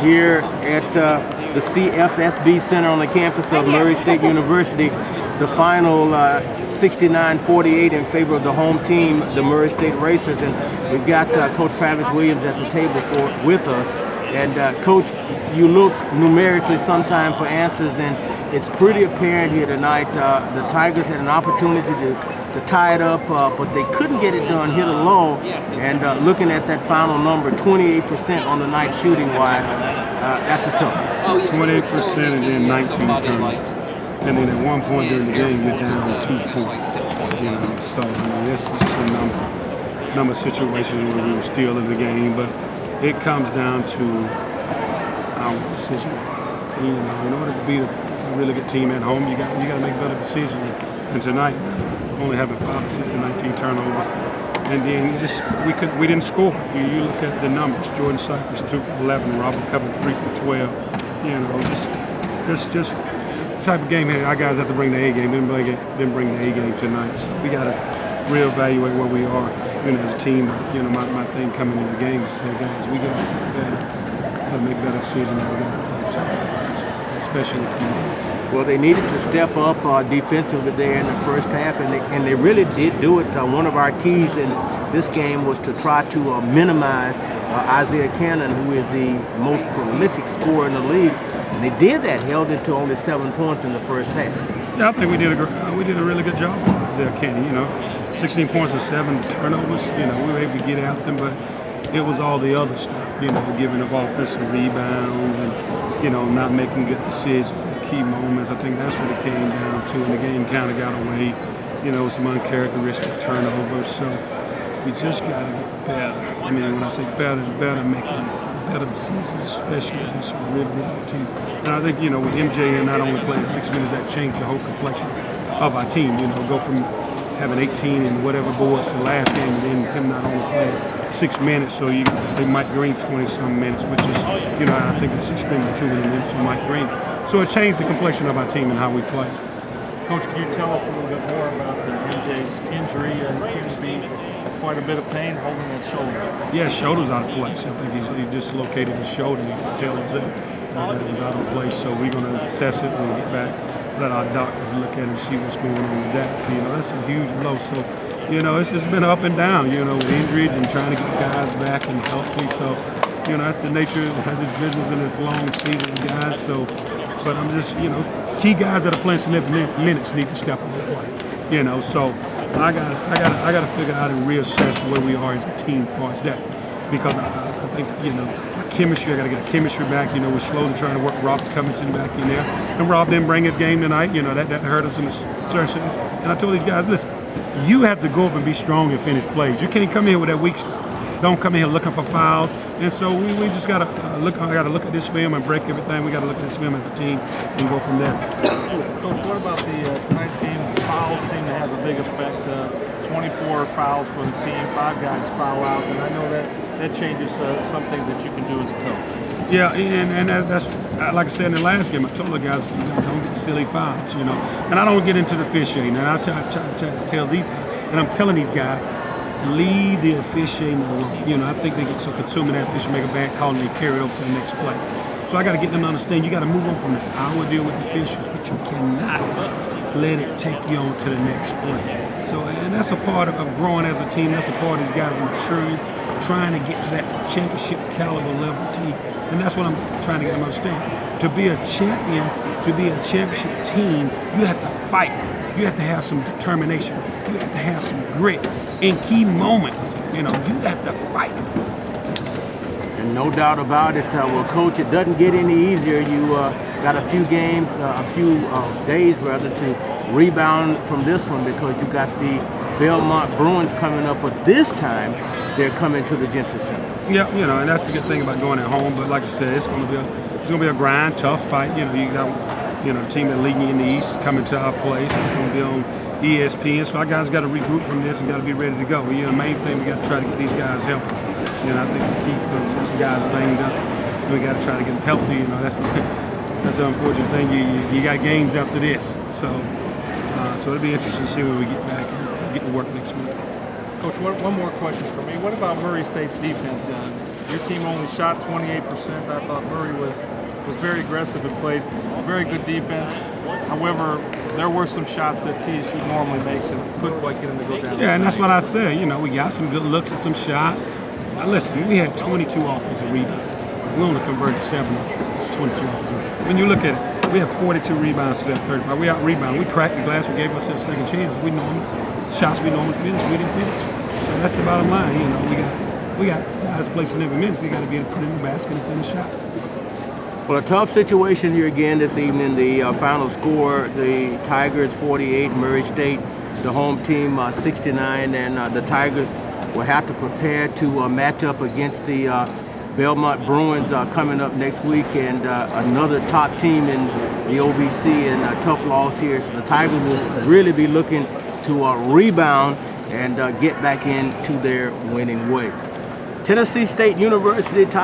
Here at the CFSB Center on the campus of Murray State University, the final 69-48 in favor of the home team, the Murray State Racers, and we've got Coach Travis Williams at the table with us. And Coach, you look numerically sometime for answers, and it's pretty apparent here tonight. The Tigers had an opportunity to tie it up, but they couldn't get it done, hit a low. And looking at that final number, 28% on the night shooting-wise, that's a tough. 28% and then 19 turnovers. And then at one point during the game, you're down 2 points. So I mean, this is just a number of situations where we were still in the game, but it comes down to our decision. In order to beat a really good team at home, you got to make better decisions. And tonight, only having 5 assists and 19 turnovers, and then we didn't score. You look at the numbers. Jordan Cyphers 2 for 11, Robert Covington 3 for 12. Just the type of game here. Our guys have to bring the A game. Didn't bring the A game tonight. So we got to reevaluate where we are, as a team. But my thing coming in the game is to say, guys, we got to get better. Got to make better decisions. And we got to play tough, especially key moments. Well, they needed to step up defensively there in the first half, and they really did do it. One of our keys in this game was to try to minimize Isaiah Cannon, who is the most prolific scorer in the league. And they did that, held it to only 7 points in the first half. Yeah, I think we did a really good job with Isaiah Cannon. 16 points and 7 turnovers. We were able to get at them, but it was all the other stuff. Giving up offensive rebounds and not making good decisions. Key moments. I think that's what it came down to, and the game kind of got away, with some uncharacteristic turnovers. So we just got to get better. I mean, when I say better, it's better making better decisions, especially against a really, really good team. And I think, with MJ not only playing 6 minutes, that changed the whole complexion of our team. Go from having 18 and whatever boards to the last game, and then him not only playing 6 minutes, so you play Mike Green 20-some minutes, which is, I think that's extremely too many minutes for Mike Green. So it changed the complexion of our team and how we play. Coach, can you tell us a little bit more about MJ's injury? It seems to be quite a bit of pain holding his shoulder. Yeah, shoulder's out of place. I think he dislocated his shoulder. You can tell that it was out of place. So we're going to assess it when we get back. Let our doctors look at it and see what's going on with that. So, that's a huge blow. So, it's been up and down, with injuries and trying to get guys back and healthy. So, that's the nature of this business in this long season, guys. So, but I'm just, key guys that are playing significant minutes need to step up and play. So I got to figure out and reassess where we are as a team as far as that, because I think our chemistry. I got to get a chemistry back. We're slowly trying to work Rob Covington back in there, and Rob didn't bring his game tonight. That hurt us in the certain sense. And I told these guys, listen, you have to go up and be strong and finish plays. You can't come in here with that weak stuff. Don't come in here looking for fouls. And so we just got to look. I got to look at this film and break everything. We got to look at this film as a team and go from there. Coach, what about tonight's game? Fouls seem to have a big effect. 24 fouls for the team. 5 guys foul out, and I know that changes some things that you can do as a coach. Yeah, and that's like I said in the last game. I told the guys, don't get silly fouls, And I don't get into the officiating. And I tell these guys, and I'm telling these guys, leave the officiating alone. I think they get so consumed in that official make a bad call and they carry it over to the next play. So I got to get them to understand you got to move on from that. I will deal with the officials, but you cannot let it take you on to the next play. So, and that's a part of growing as a team. That's a part of these guys maturing, trying to get to that championship caliber level team. And that's what I'm trying to get them to understand. To be a champion, to be a championship team, you have to fight. You have to have some determination. You have to have some grit. In key moments, you have to fight. And no doubt about it. Well, Coach, it doesn't get any easier. You got a few games, a few days rather, to rebound from this one, because you got the Belmont Bruins coming up. But this time, they're coming to the Gentry Center. Yeah, and that's the good thing about going at home. But like I said, it's going to be a grind, tough fight. You got the team that leading you in the East coming to our place. It's going to be on ESPN. So our guys got to regroup from this and got to be ready to go. The main thing, we got to try to get these guys healthy. I think the key for us is got some guys banged up, and we got to try to get them healthy. That's the unfortunate thing. You got games after this, so it'll be interesting to see when we get back and get to work next week. Coach, one more question for me. What about Murray State's defense? Your team only shot 28%. I thought Murray was very aggressive and played very good defense. However, there were some shots that TSU normally makes and couldn't quite get them to go down. Yeah, and that's what I said. You know, we got some good looks at some shots. Now listen, we had 22 offensive rebounds. We only converted 7 of those 22 offensive rebounds. When you look at it, we have 42 rebounds to that 35. We out rebounded. We cracked the glass. We gave ourselves a second chance. We normally shots we normally finish, we didn't finish. So that's the bottom line. You know, we got guys placing every minute. We got to be able to put it in the basket and finish shots. Well, a tough situation here again this evening. The final score, the Tigers 48, Murray State, the home team 69, and the Tigers will have to prepare to match up against the Belmont Bruins coming up next week, and another top team in the OVC, and a tough loss here. So the Tigers will really be looking to rebound and get back into their winning ways. Tennessee State University Tigers